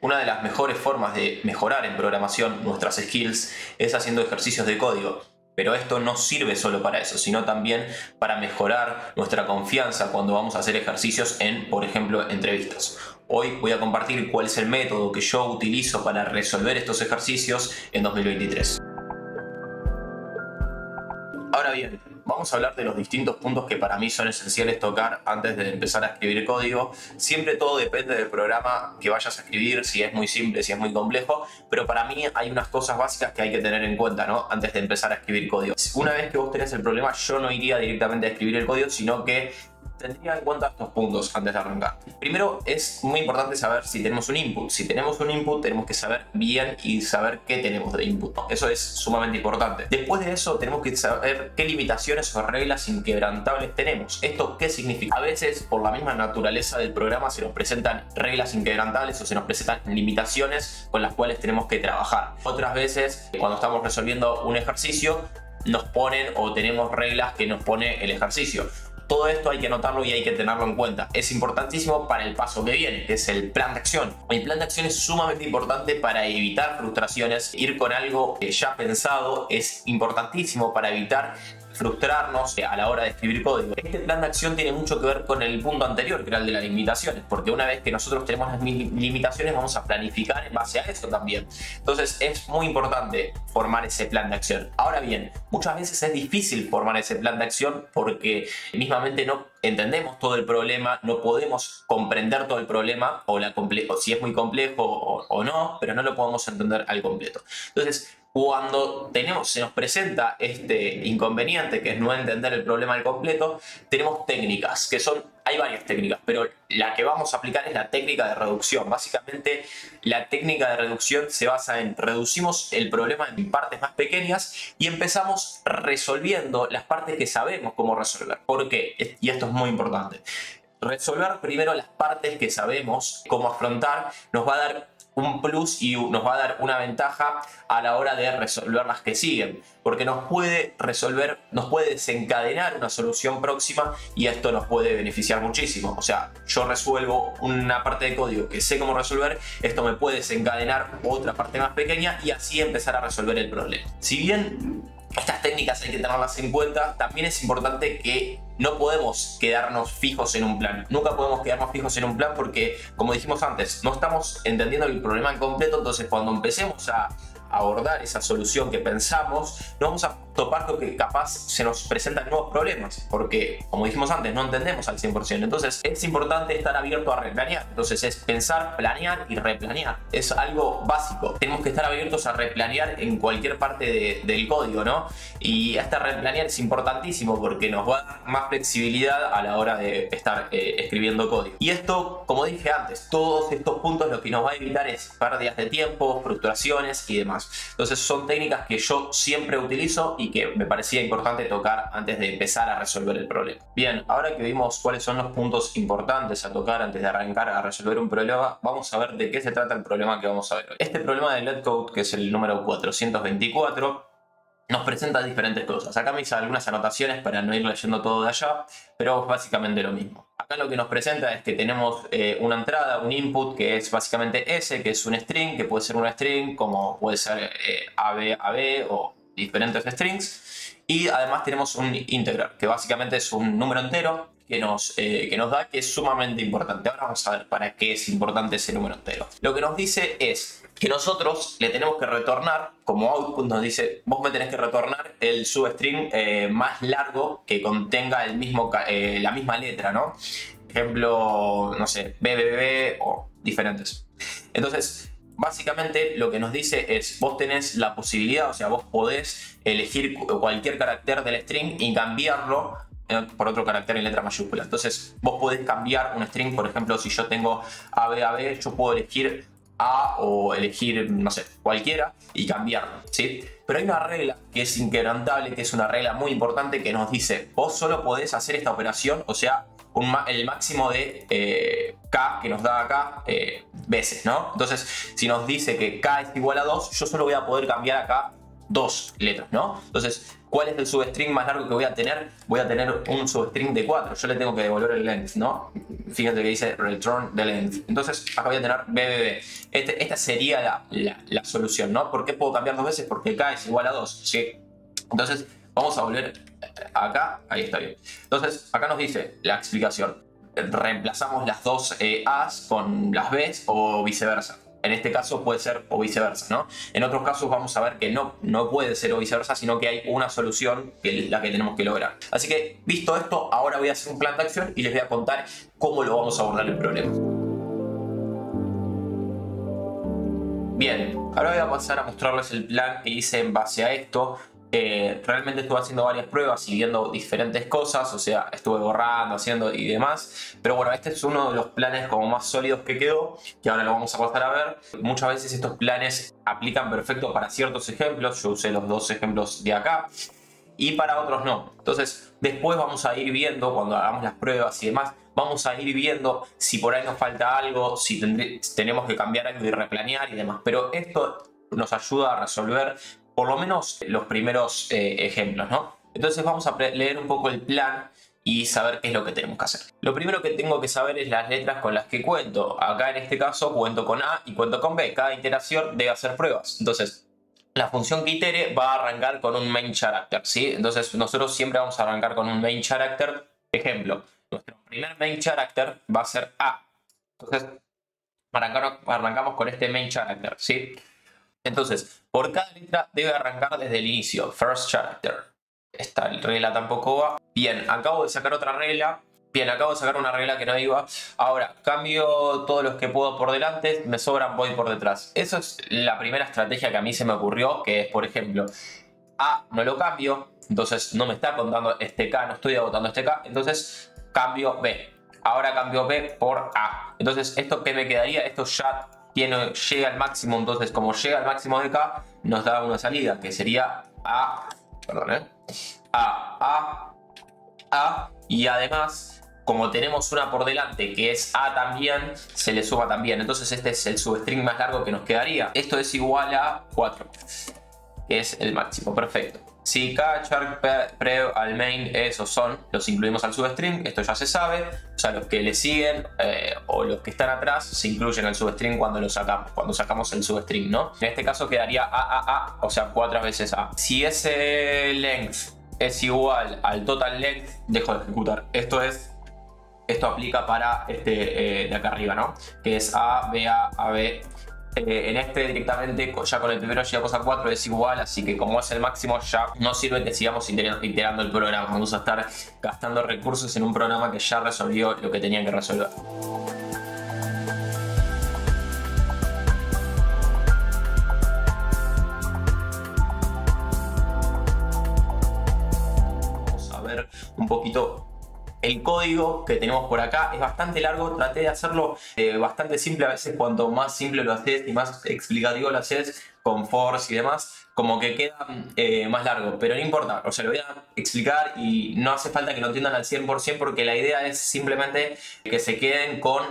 Una de las mejores formas de mejorar en programación nuestras skills es haciendo ejercicios de código. Pero esto no sirve solo para eso, sino también para mejorar nuestra confianza cuando vamos a hacer ejercicios en, por ejemplo, entrevistas. Hoy voy a compartir cuál es el método que yo utilizo para resolver estos ejercicios en 2023. Ahora bien, vamos a hablar de los distintos puntos que para mí son esenciales tocar antes de empezar a escribir código. Siempre todo depende del programa que vayas a escribir, si es muy simple, si es muy complejo, pero para mí hay unas cosas básicas que hay que tener en cuenta, ¿no? Antes de empezar a escribir código. Una vez que vos tenés el problema, yo no iría directamente a escribir el código, sino que tendría en cuenta estos puntos antes de arrancar. Primero, es muy importante saber si tenemos un input. Si tenemos un input, tenemos que saber bien y saber qué tenemos de input. Eso es sumamente importante. Después de eso, tenemos que saber qué limitaciones o reglas inquebrantables tenemos. ¿Esto qué significa? A veces, por la misma naturaleza del programa, se nos presentan reglas inquebrantables o se nos presentan limitaciones con las cuales tenemos que trabajar. Otras veces, cuando estamos resolviendo un ejercicio, nos ponen o tenemos reglas que nos pone el ejercicio. Todo esto hay que anotarlo y hay que tenerlo en cuenta. Es importantísimo para el paso que viene, que es el plan de acción. El plan de acción es sumamente importante para evitar frustraciones. Ir con algo ya pensado es importantísimo para evitar frustrarnos a la hora de escribir código. Este plan de acción tiene mucho que ver con el punto anterior, que era el de las limitaciones, porque una vez que nosotros tenemos las limitaciones vamos a planificar en base a eso también. Entonces es muy importante formar ese plan de acción. Ahora bien, muchas veces es difícil formar ese plan de acción porque mismamente no entendemos todo el problema, no podemos comprender todo el problema o si es muy complejo o no, pero no lo podemos entender al completo. Entonces, cuando se nos presenta este inconveniente, que es no entender el problema al completo, tenemos técnicas, hay varias técnicas, pero la que vamos a aplicar es la técnica de reducción. Básicamente, la técnica de reducción se basa en reducimos el problema en partes más pequeñas y empezamos resolviendo las partes que sabemos cómo resolver. ¿Por qué? Y esto es muy importante. Resolver primero las partes que sabemos cómo afrontar nos va a dar un plus y nos va a dar una ventaja a la hora de resolver las que siguen, porque nos puede desencadenar una solución próxima y esto nos puede beneficiar muchísimo. O sea, yo resuelvo una parte de código que sé cómo resolver, esto me puede desencadenar otra parte más pequeña y así empezar a resolver el problema. Si bien estas técnicas hay que tenerlas en cuenta, también es importante que no podemos quedarnos fijos en un plan. Nunca podemos quedarnos fijos en un plan porque, como dijimos antes, no estamos entendiendo el problema en completo. Entonces, cuando empecemos a abordar esa solución que pensamos, nos vamos a topar con que capaz se nos presentan nuevos problemas, porque, como dijimos antes, no entendemos al 100%. Entonces, es importante estar abierto a replanear. Entonces, es pensar, planear y replanear. Es algo básico. Tenemos que estar abiertos a replanear en cualquier parte del código, ¿no? Y este replanear es importantísimo porque nos va a dar más flexibilidad a la hora de estar escribiendo código. Y esto, como dije antes, todos estos puntos lo que nos va a evitar es pérdidas de tiempo, frustraciones y demás. Entonces son técnicas que yo siempre utilizo y que me parecía importante tocar antes de empezar a resolver el problema. Bien, ahora que vimos cuáles son los puntos importantes a tocar antes de arrancar a resolver un problema, vamos a ver de qué se trata el problema que vamos a ver hoy. Este problema de LetCode, que es el número 424, nos presenta diferentes cosas. Acá me hice algunas anotaciones para no ir leyendo todo de allá, pero es básicamente lo mismo. Acá lo que nos presenta es que tenemos una entrada, un input, que es básicamente S, que es un string, que puede ser una string, como puede ser AB o diferentes strings. Y además tenemos un integer, que básicamente es un número entero que nos da, que es sumamente importante. Ahora vamos a ver para qué es importante ese número entero. Lo que nos dice es que nosotros le tenemos que retornar, como output nos dice, vos me tenés que retornar el substring más largo que contenga la misma letra, ¿no? Ejemplo, no sé, BBB o diferentes. Entonces, básicamente lo que nos dice es, vos tenés la posibilidad, o sea, vos podés elegir cualquier carácter del string y cambiarlo por otro carácter en letra mayúscula. Entonces, vos podés cambiar un string, por ejemplo, si yo tengo ABAB, yo puedo elegir A o elegir, no sé, cualquiera y cambiarlo, ¿sí? Pero hay una regla que es inquebrantable, que es una regla muy importante que nos dice, vos solo podés hacer esta operación, o sea, el máximo de K que nos da acá veces, ¿no? Entonces, si nos dice que K es igual a 2, yo solo voy a poder cambiar acá 2 letras, ¿no? Entonces, ¿cuál es el substring más largo que voy a tener? Voy a tener un substring de 4. Yo le tengo que devolver el length, ¿no? Fíjate que dice return the length. Entonces, acá voy a tener BBB. Esta sería la solución, ¿no? ¿Por qué puedo cambiar 2 veces? Porque K es igual a 2, ¿sí? Entonces, vamos a volver acá. Ahí está bien. Entonces, acá nos dice la explicación. Reemplazamos las dos A's con las B's o viceversa. En este caso puede ser o viceversa, ¿no? En otros casos vamos a ver que no puede ser o viceversa, sino que hay una solución que es la que tenemos que lograr. Así que, visto esto, ahora voy a hacer un plan de acción y les voy a contar cómo lo vamos a abordar el problema. Bien, ahora voy a pasar a mostrarles el plan que hice en base a esto. Realmente estuve haciendo varias pruebas y viendo diferentes cosas, o sea, estuve borrando, haciendo y demás, pero bueno, este es uno de los planes como más sólidos que quedó, que ahora lo vamos a pasar a ver. Muchas veces estos planes aplican perfecto para ciertos ejemplos, yo usé los 2 ejemplos de acá, y para otros no. Entonces, después vamos a ir viendo, cuando hagamos las pruebas y demás, vamos a ir viendo si por ahí nos falta algo, si tenemos que cambiar algo y replanear y demás, pero esto nos ayuda a resolver por lo menos los primeros ejemplos, ¿no? Entonces vamos a leer un poco el plan y saber qué es lo que tenemos que hacer. Lo primero que tengo que saber es las letras con las que cuento. Acá en este caso cuento con A y cuento con B. Cada iteración debe hacer pruebas. Entonces, la función que itere va a arrancar con un main character, ¿sí? Entonces nosotros siempre vamos a arrancar con un main character. Ejemplo, nuestro primer main character va a ser A. Entonces, arrancamos con este main character, ¿sí? Entonces, por cada letra debe arrancar desde el inicio. First character. Esta regla tampoco va. Bien, acabo de sacar otra regla. Bien, acabo de sacar una regla que no iba. Ahora, cambio todos los que puedo por delante. Me sobran, voy por detrás. Eso es la primera estrategia que a mí se me ocurrió. Que es, por ejemplo, A no lo cambio. Entonces no me está contando este K. No estoy agotando este K. Entonces cambio B. Ahora cambio B por A. Entonces, ¿esto qué me quedaría? Esto ya llega al máximo, entonces como llega al máximo de K, nos da una salida que sería A, A, y además, como tenemos una por delante que es A también, se le suma también. Entonces este es el substring más largo que nos quedaría. Esto es igual a 4, que es el máximo, perfecto. Si K, char, prev, al main, esos son, los incluimos al substring, esto ya se sabe. O sea, los que le siguen o los que están atrás se incluyen al substring cuando sacamos el substring, ¿no? En este caso quedaría A, o sea, 4 veces A. Si ese length es igual al total length, dejo de ejecutar. Esto aplica para este de acá arriba, ¿no? Que es A, B, A, B. En este directamente, ya con el primero llegamos a 4, es igual, así que como es el máximo ya no sirve que sigamos iterando el programa. Vamos a estar gastando recursos en un programa que ya resolvió lo que tenía que resolver. Vamos a ver un poquito. El código que tenemos por acá es bastante largo, traté de hacerlo bastante simple. A veces cuanto más simple lo haces y más explicativo lo haces con force y demás, como que queda más largo, pero no importa, o sea, lo voy a explicar y no hace falta que lo entiendan al 100% porque la idea es simplemente que se queden con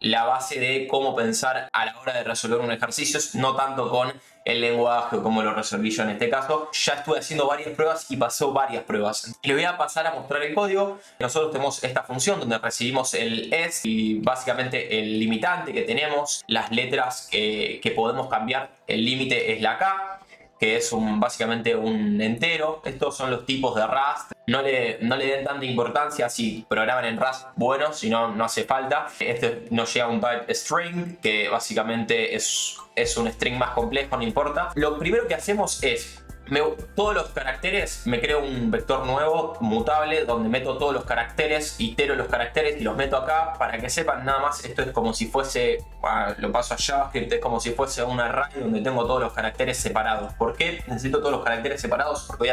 la base de cómo pensar a la hora de resolver un ejercicio, no tanto con el lenguaje o cómo lo resolví yo en este caso. Ya estuve haciendo varias pruebas y pasó varias pruebas. Les voy a pasar a mostrar el código. Nosotros tenemos esta función donde recibimos el es y básicamente el limitante que tenemos, las letras que podemos cambiar. El límite es la K, que es básicamente un entero. Estos son los tipos de Rust. No le den tanta importancia si programan en Rust, bueno, si no, no hace falta. Este nos llega un type string, que básicamente es un string más complejo, no importa. Lo primero que hacemos es, todos los caracteres, me creo un vector nuevo, mutable, donde meto todos los caracteres, itero los caracteres y los meto acá. Para que sepan nada más, esto es como si fuese, lo paso a JavaScript, es como si fuese un array donde tengo todos los caracteres separados. ¿Por qué necesito todos los caracteres separados? Porque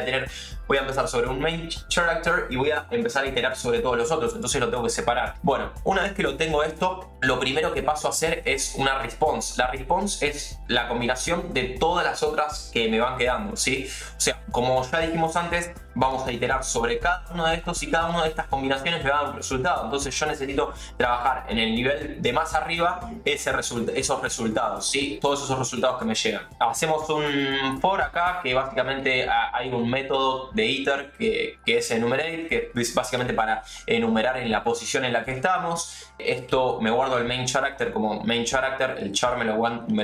voy a empezar sobre un main character y voy a empezar a iterar sobre todos los otros, entonces lo tengo que separar. Bueno, una vez que lo tengo esto, lo primero que paso a hacer es una response. La response es la combinación de todas las otras que me van quedando, ¿sí? ¿sí? O sea, como ya dijimos antes, vamos a iterar sobre cada uno de estos y cada una de estas combinaciones me va a dar un resultado. Entonces yo necesito trabajar en el nivel de más arriba esos resultados, ¿sí? Todos esos resultados que me llegan. Hacemos un for acá, que básicamente hay un método de iter que es enumerate, que es básicamente para enumerar en la posición en la que estamos. Esto me guardo el main character como main character, el char me lo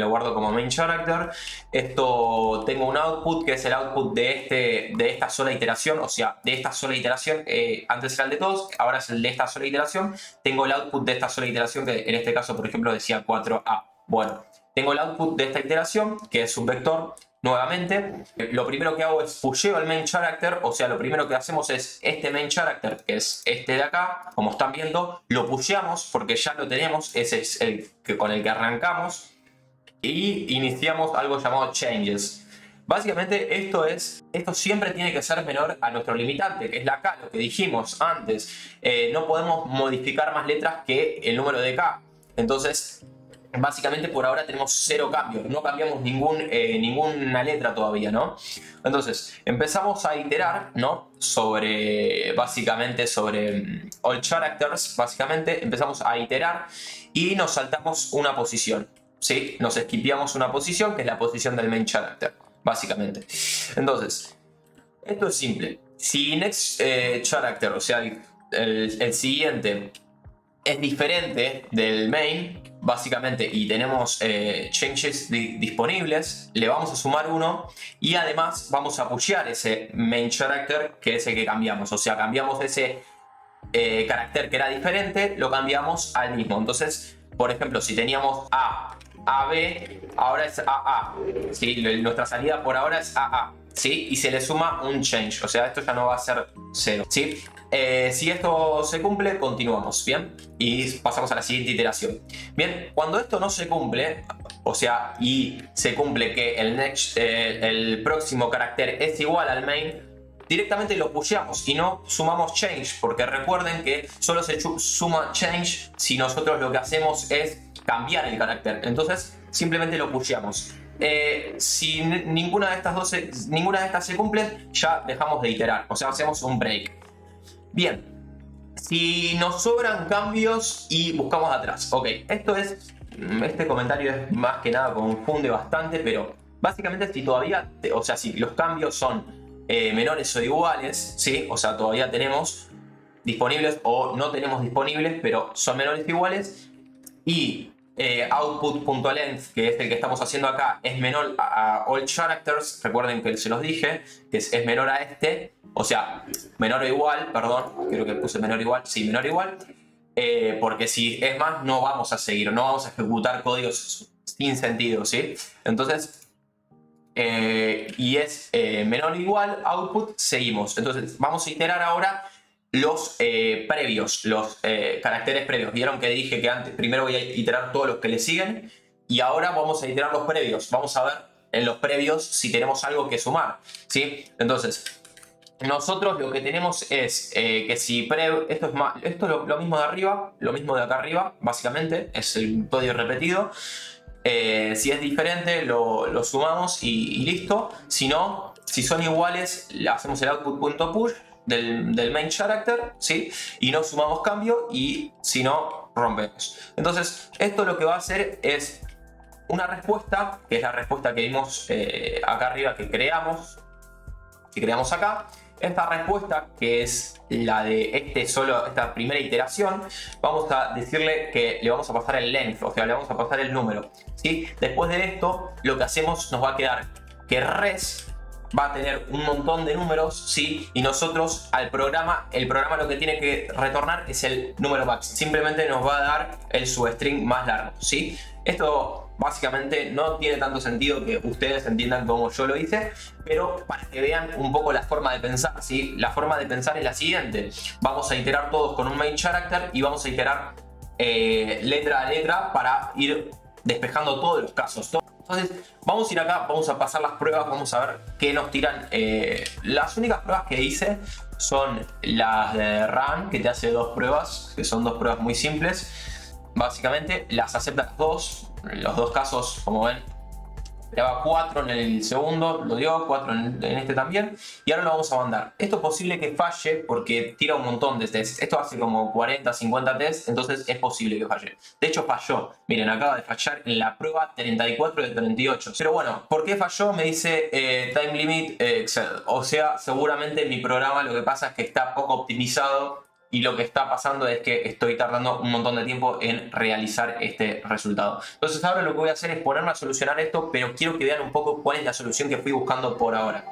guardo como main character. Esto tengo un output que es el output de esta sola iteración, o sea, de esta sola iteración. Antes era el de todos, ahora es el de esta sola iteración. Tengo el output de esta sola iteración, que en este caso, por ejemplo, decía 4A. Bueno, tengo el output de esta iteración, que es un vector. Nuevamente, lo primero que hago es pusheo al main character, o sea, lo primero que hacemos es este main character, que es este de acá, como están viendo, lo pusheamos porque ya lo tenemos, ese es el que con el que arrancamos, y iniciamos algo llamado changes. Básicamente esto siempre tiene que ser menor a nuestro limitante, que es la K, lo que dijimos antes. No podemos modificar más letras que el número de K. Entonces, básicamente por ahora tenemos 0 cambios, no cambiamos ninguna letra todavía, ¿no? Entonces empezamos a iterar, ¿no? Básicamente sobre all characters, básicamente empezamos a iterar y nos saltamos una posición, ¿sí? Nos skipeamos una posición, que es la posición del main character, básicamente. Entonces, esto es simple. Si next character, o sea, el siguiente, es diferente del main, básicamente, y tenemos changes disponibles, le vamos a sumar 1 y además vamos a pushear ese main character, que es el que cambiamos. O sea, cambiamos ese carácter que era diferente, lo cambiamos al mismo. Entonces, por ejemplo, si teníamos AB, ahora es AA, ¿sí? Nuestra salida por ahora es AA, ¿sí? Y se le suma un change, o sea, esto ya no va a ser 0, ¿sí? Si esto se cumple, continuamos, ¿bien? Y pasamos a la siguiente iteración. Bien, cuando esto no se cumple, o sea, y se cumple que el próximo carácter es igual al main, directamente lo pusheamos y no sumamos change, porque recuerden que solo se suma change si nosotros lo que hacemos es cambiar el carácter. Entonces, simplemente lo pusheamos. Si ninguna de estas se cumplen, ya dejamos de iterar, o sea, hacemos un break. Bien, si nos sobran cambios y buscamos atrás. Ok, este comentario es más que nada confunde bastante, pero básicamente si todavía, o sea, si los cambios son menores o iguales, ¿sí? O sea, todavía tenemos disponibles o no tenemos disponibles, pero son menores o iguales, y output.length, que es el que estamos haciendo acá, es menor a all characters. Recuerden que se los dije, que es menor a este, o sea, menor o igual, perdón, creo que puse menor o igual, sí, menor o igual, porque si es más no vamos a seguir, no vamos a ejecutar códigos sin sentido, ¿sí? Entonces, y es menor o igual, output, seguimos. Entonces vamos a iterar ahora los previos, los caracteres previos. Vieron que dije que antes primero voy a iterar todos los que le siguen y ahora vamos a iterar los previos. Vamos a ver en los previos si tenemos algo que sumar, ¿sí? Entonces, nosotros lo que tenemos es que si esto es lo mismo de arriba, lo mismo de acá arriba, básicamente, es el código repetido. Si es diferente, lo sumamos y listo. Si no, si son iguales, hacemos el output.push del main character, ¿sí? Y no sumamos cambio, y si no, rompemos. Entonces, esto lo que va a hacer es una respuesta, que es la respuesta que vimos acá arriba, que creamos acá. Esta respuesta, que es la de esta primera iteración, vamos a decirle que le vamos a pasar el length, o sea, le vamos a pasar el número, ¿sí? Después de esto, lo que hacemos, nos va a quedar que res va a tener un montón de números, ¿sí? Y nosotros el programa lo que tiene que retornar es el número max. Simplemente nos va a dar el substring más largo, ¿sí? Esto básicamente no tiene tanto sentido que ustedes entiendan como yo lo hice, pero para que vean un poco la forma de pensar, ¿sí? La forma de pensar es la siguiente. Vamos a iterar todos con un main character y vamos a iterar letra a letra para ir despejando todos los casos. Entonces vamos a ir acá, vamos a pasar las pruebas, vamos a ver qué nos tiran. Las únicas pruebas que hice son las de run, que te hace 2 pruebas, que son 2 pruebas muy simples. Básicamente las acepta los dos casos, como ven, le daba 4 en el segundo, lo dio 4 en este también, y ahora lo vamos a mandar. Esto es posible que falle porque tira un montón de tests. Esto hace como 40, 50 tests, entonces es posible que falle. De hecho falló, miren, acaba de fallar en la prueba 34 de 38. Pero bueno, ¿por qué falló? Me dice time limit excel. O sea, seguramente mi programa lo que pasa es que está poco optimizado y lo que está pasando es que estoy tardando un montón de tiempo en realizar este resultado. Entonces ahora lo que voy a hacer es ponerme a solucionar esto, pero quiero que vean un poco cuál es la solución que fui buscando por ahora.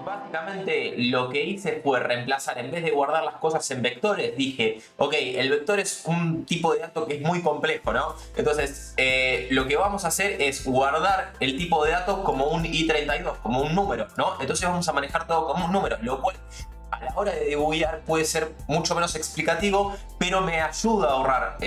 Básicamente lo que hice fue reemplazar, en vez de guardar las cosas en vectores, dije, ok, el vector es un tipo de dato que es muy complejo, ¿no? Entonces, lo que vamos a hacer es guardar el tipo de dato como un i32, como un número, ¿no? Entonces vamos a manejar todo como un número, lo cual a la hora de debuguear puede ser mucho menos explicativo, pero me ayuda a ahorrar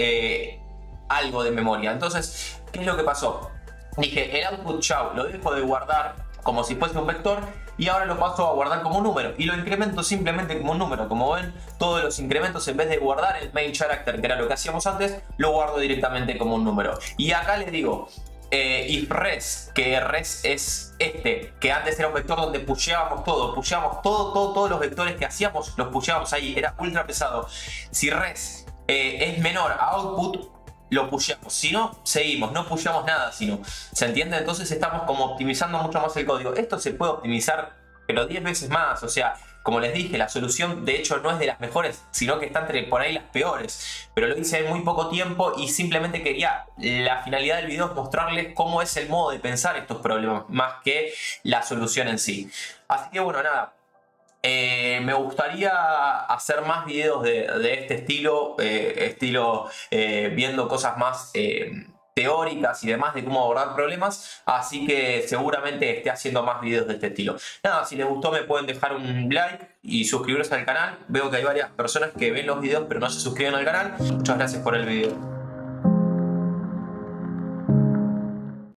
algo de memoria. Entonces, ¿qué es lo que pasó? Dije, el output chau lo dejo de guardar como si fuese un vector y ahora lo paso a guardar como un número y lo incremento simplemente como un número. Como ven, todos los incrementos, en vez de guardar el main character, que era lo que hacíamos antes, lo guardo directamente como un número. Y acá les digo if res, que res es este, que antes era un vector donde pusheábamos todos los vectores que hacíamos, los pusheábamos ahí, era ultra pesado. Si res es menor a output, lo pusheamos, si no, seguimos, no pusheamos nada, sino, ¿se entiende? Entonces estamos como optimizando mucho más el código. Esto se puede optimizar, pero 10 veces más, o sea, como les dije, la solución de hecho no es de las mejores, sino que está entre por ahí las peores, pero lo hice en muy poco tiempo y simplemente quería, la finalidad del video es mostrarles cómo es el modo de pensar estos problemas, más que la solución en sí. Así que bueno, nada. Me gustaría hacer más videos de este estilo, viendo cosas más teóricas y demás de cómo abordar problemas, así que seguramente esté haciendo más videos de este estilo. Nada, si les gustó me pueden dejar un like y suscribirse al canal. Veo que hay varias personas que ven los videos pero no se suscriben al canal. Muchas gracias por el video.